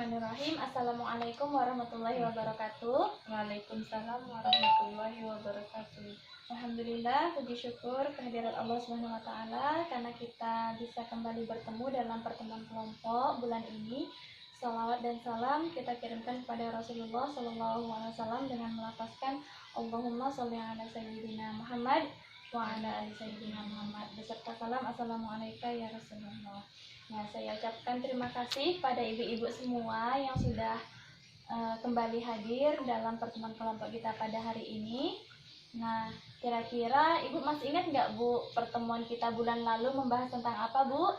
Bismillahirrahmanirrahim. Assalamualaikum warahmatullahi wabarakatuh. Waalaikumsalam warahmatullahi wabarakatuh. Alhamdulillah, puji syukur kehadirat Allah Subhanahu wa taala karena kita bisa kembali bertemu dalam pertemuan kelompok bulan ini. Salawat dan salam kita kirimkan kepada Rasulullah Sallallahu Alaihi Wasallam dengan melafazkan Allahumma sholli ala sayyidina Muhammad wa ala ali sayyidina Muhammad beserta salam assalamualaikum ya Rasulullah. Nah, saya ucapkan terima kasih pada ibu-ibu semua yang sudah kembali hadir dalam pertemuan kelompok kita pada hari ini. Nah, kira-kira ibu masih ingat nggak Bu, pertemuan kita bulan lalu membahas tentang apa Bu?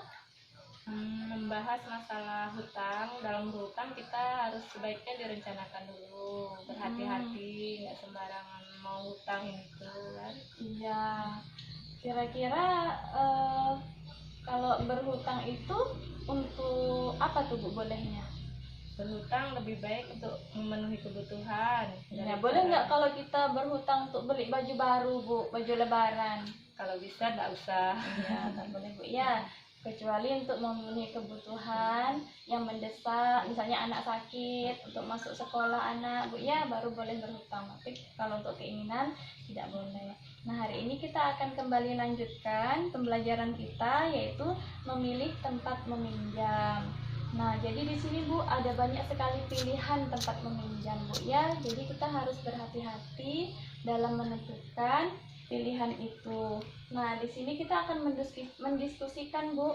Membahas masalah hutang. Dalam berhutang kita harus sebaiknya direncanakan dulu, berhati-hati, nggak sembarangan mau hutang itu kan. Iya, kira-kira kalau berhutang itu untuk apa tuh Bu bolehnya? Berhutang lebih baik untuk memenuhi kebutuhan. Ya, boleh nggak kalau kita berhutang untuk beli baju baru Bu, baju lebaran? Kalau bisa nggak usah. Ya, nggak boleh Bu. Ya, kecuali untuk memenuhi kebutuhan yang mendesak, misalnya anak sakit, untuk masuk sekolah anak Bu, ya baru boleh berhutang. Tapi kalau untuk keinginan tidak boleh. Nah, hari ini kita akan kembali lanjutkan pembelajaran kita, yaitu memilih tempat meminjam. Nah, jadi di sini Bu ada banyak sekali pilihan tempat meminjam Bu ya. Jadi kita harus berhati-hati dalam menentukan pilihan itu. Nah, di sini kita akan mendiskusikan Bu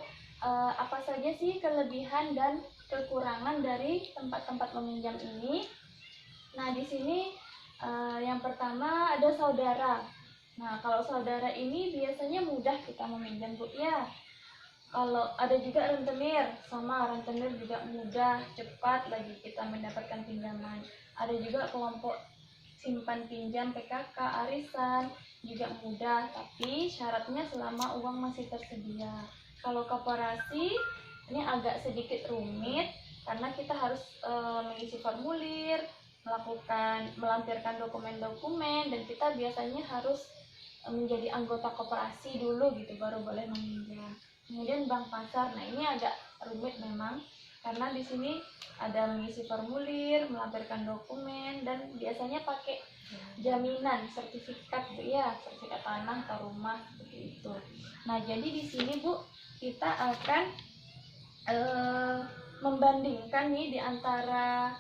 apa saja sih kelebihan dan kekurangan dari tempat-tempat meminjam ini. Nah, di sini yang pertama ada saudara. Nah, kalau saudara ini biasanya mudah kita meminjam Bu ya. Kalau ada juga rentenir, sama rentenir juga mudah, cepat bagi kita mendapatkan pinjaman. Ada juga kelompok simpan pinjam PKK, arisan juga mudah, tapi syaratnya selama uang masih tersedia. Kalau koperasi ini agak sedikit rumit karena kita harus mengisi formulir, melampirkan dokumen-dokumen, dan kita biasanya harus menjadi anggota koperasi dulu gitu baru boleh meminjam. Kemudian bank pasar, nah ini agak rumit memang karena di sini ada mengisi formulir, melampirkan dokumen, dan biasanya pakai jaminan sertifikat Bu ya, sertifikat tanah atau rumah seperti itu. Nah, jadi di sini Bu kita akan membandingkan nih di antara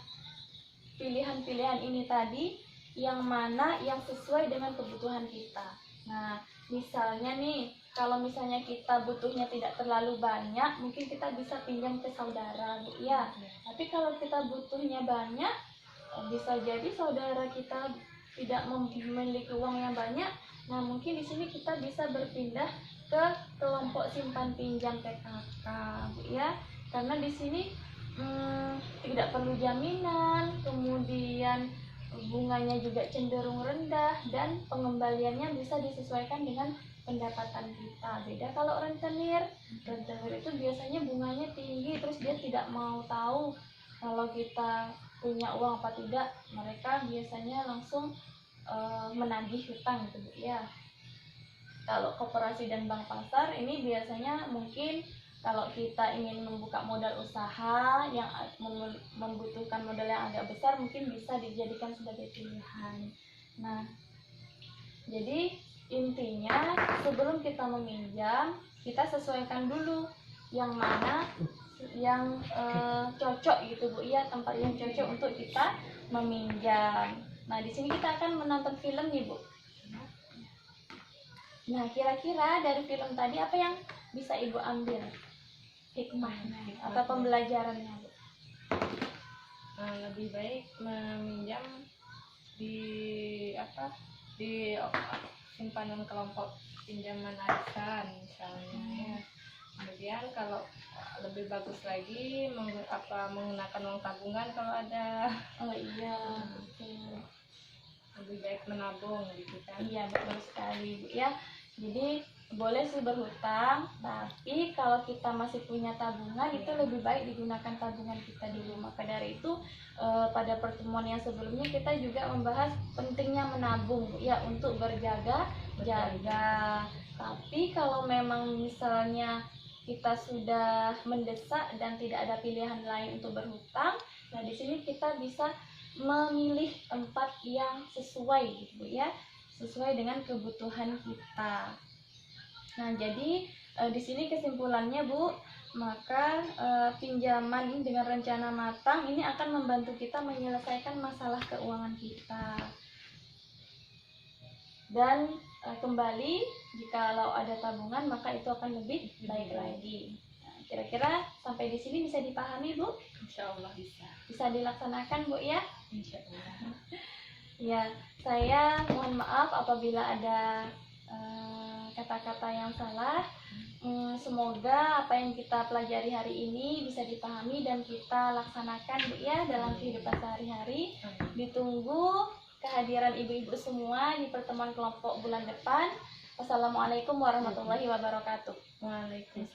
pilihan-pilihan ini tadi yang mana yang sesuai dengan kebutuhan kita. Nah, misalnya nih, kalau misalnya kita butuhnya tidak terlalu banyak, mungkin kita bisa pinjam ke saudara Bu ya. Tapi kalau kita butuhnya banyak, bisa jadi saudara kita tidak memiliki uang yang banyak. Nah, mungkin di sini kita bisa berpindah ke kelompok simpan pinjam PKK Bu ya. Karena di sini tidak perlu jaminan, kemudian bunganya juga cenderung rendah, dan pengembaliannya bisa disesuaikan dengan pendapatan kita. Beda kalau rentenir itu biasanya bunganya tinggi, terus dia tidak mau tahu kalau kita punya uang apa tidak. Mereka biasanya langsung menagih hutang gitu Bu ya. Kalau koperasi dan bank pasar ini biasanya mungkin kalau kita ingin membuka modal usaha yang membutuhkan modal yang agak besar, mungkin bisa dijadikan sebagai pilihan. Nah, jadi intinya sebelum kita meminjam, kita sesuaikan dulu yang mana yang cocok gitu Bu ya, tempat yang cocok untuk kita meminjam. Nah, di sini kita akan menonton film nih Bu. Nah, kira-kira dari film tadi apa yang bisa Ibu ambil hikmahnya atau pembelajarannya Bu? Lebih baik meminjam di simpanan kelompok pinjaman arisan misalnya. Kemudian kalau lebih bagus lagi menggunakan uang tabungan kalau ada. Oh iya, betul. Lebih baik menabung gitu kan. Iya, betul sekali Bu ya. Jadi boleh sih berhutang, tapi kalau kita masih punya tabungan itu lebih baik digunakan tabungan kita dulu. Maka dari itu pada pertemuan yang sebelumnya kita juga membahas pentingnya menabung ya, untuk berjaga-jaga. Tapi kalau memang misalnya kita sudah mendesak dan tidak ada pilihan lain untuk berhutang, nah di sini kita bisa memilih tempat yang sesuai gitu Bu ya, sesuai dengan kebutuhan kita. Nah, jadi di sini kesimpulannya Bu, maka pinjaman dengan rencana matang ini akan membantu kita menyelesaikan masalah keuangan kita. Dan kembali, jikalau ada tabungan maka itu akan lebih baik lagi. Nah, kira-kira sampai di sini bisa dipahami Bu? Insya Allah bisa. Bisa dilaksanakan Bu ya? Insya Allah. Ya, saya mohon maaf apabila ada kata-kata yang salah. Semoga apa yang kita pelajari hari ini bisa dipahami dan kita laksanakan Bu ya dalam kehidupan sehari-hari. Ditunggu kehadiran ibu-ibu semua di pertemuan kelompok bulan depan. Wassalamualaikum warahmatullahi wabarakatuh. Waalaikumsalam.